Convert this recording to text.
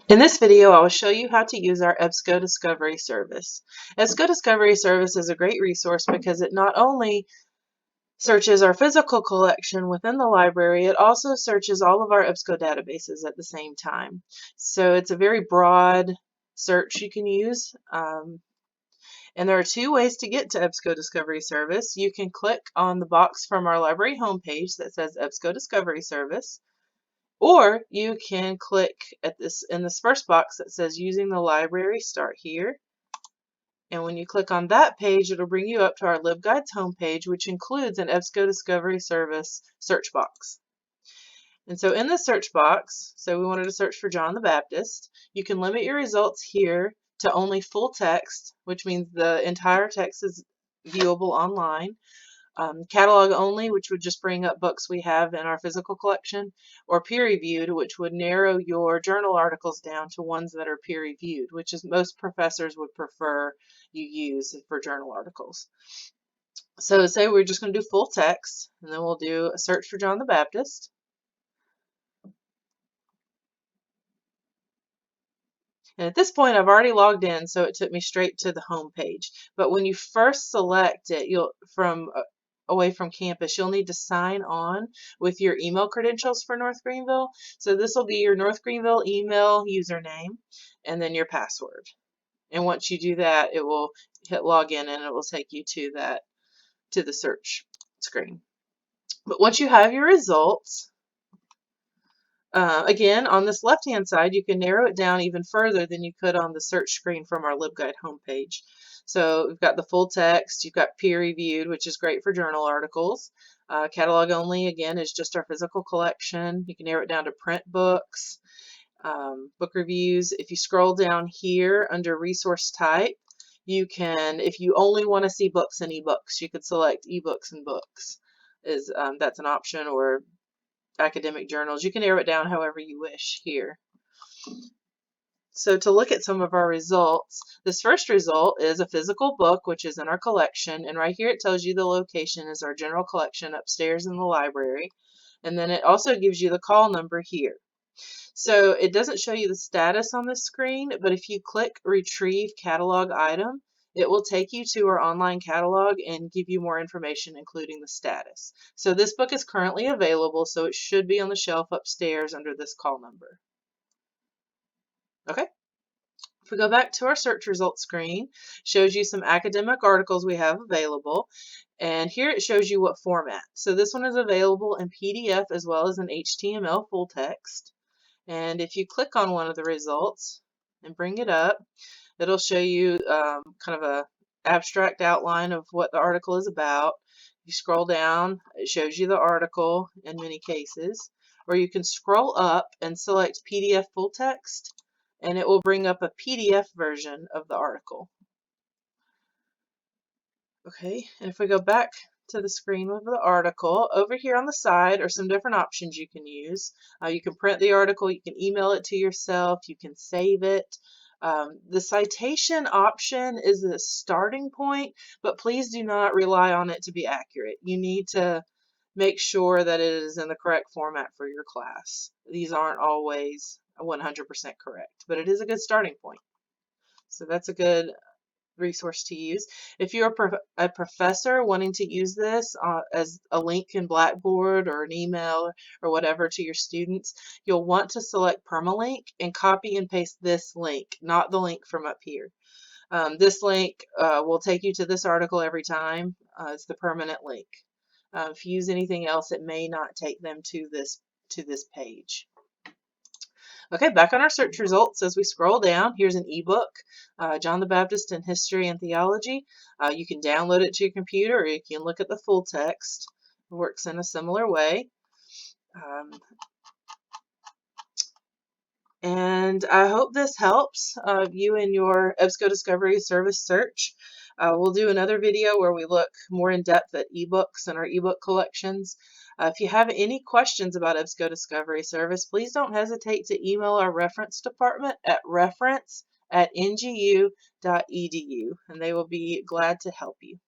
In this video, I will show you how to use our EBSCO Discovery Service. EBSCO Discovery Service is a great resource because it not only searches our physical collection within the library, it also searches all of our EBSCO databases at the same time. So it's a very broad search you can use. And there are two ways to get to EBSCO Discovery Service. You can click on the box from our library homepage that says EBSCO Discovery Service. Or you can click at this in this first box that says using the library, start here. And when you click on that page, it'll bring you up to our LibGuides homepage, which includes an EBSCO Discovery Service search box. And so in the search box, so we wanted to search for John the Baptist, you can limit your results here to only full text, which means the entire text is viewable online. Catalog only, which would just bring up books we have in our physical collection, or peer-reviewed, which would narrow your journal articles down to ones that are peer-reviewed, which is most professors would prefer you use for journal articles. So say we're just going to do full text, and then we'll do a search for John the Baptist. And at this point, I've already logged in, so it took me straight to the home page. But when you first select it, away from campus, you'll need to sign on with your email credentials for North Greenville. So this will be your North Greenville email username and then your password. And once you do that, it will hit login and it will take you to the search screen. But once you have your results, again, on this left-hand side, you can narrow it down even further than you could on the search screen from our LibGuide homepage. So we've got the full text, you've got peer-reviewed, which is great for journal articles. Catalog only, again, is just our physical collection. You can narrow it down to print books, book reviews. If you scroll down here under resource type, you can, if you only want to see books and ebooks, you could select ebooks and books. That's an option, or academic journals. You can narrow it down however you wish here. So to look at some of our results, this first result is a physical book, which is in our collection. And right here it tells you the location is our general collection upstairs in the library. And then it also gives you the call number here. So it doesn't show you the status on the screen, but if you click Retrieve Catalog Item, it will take you to our online catalog and give you more information, including the status. So this book is currently available, so it should be on the shelf upstairs under this call number. Okay. If we go back to our search results screen, it shows you some academic articles we have available. And here it shows you what format. So this one is available in PDF as well as in HTML full text. And if you click on one of the results and bring it up, it'll show you kind of a abstract outline of what the article is about. If you scroll down, it shows you the article in many cases. Or you can scroll up and select PDF full text, and it will bring up a PDF version of the article. Okay, and if we go back to the screen with the article, over here on the side are some different options you can use. You can print the article, you can email it to yourself, you can save it. The citation option is the starting point, but please do not rely on it to be accurate. You need to make sure that it is in the correct format for your class. These aren't always 100% correct, but it is a good starting point. So that's a good resource to use. If you're a professor wanting to use this as a link in Blackboard or an email or whatever to your students, you'll want to select permalink and copy and paste this link, not the link from up here. This link will take you to this article every time. It's the permanent link. If you use anything else, it may not take them to this page. Okay, back on our search results, as we scroll down, here's an ebook, John the Baptist in History and Theology. You can download it to your computer, or you can look at the full text. It works in a similar way. And I hope this helps you in your EBSCO Discovery Service search. We'll do another video where we look more in depth at ebooks and our ebook collections. If you have any questions about EBSCO Discovery Service, please don't hesitate to email our reference department at reference@ngu.edu, and they will be glad to help you.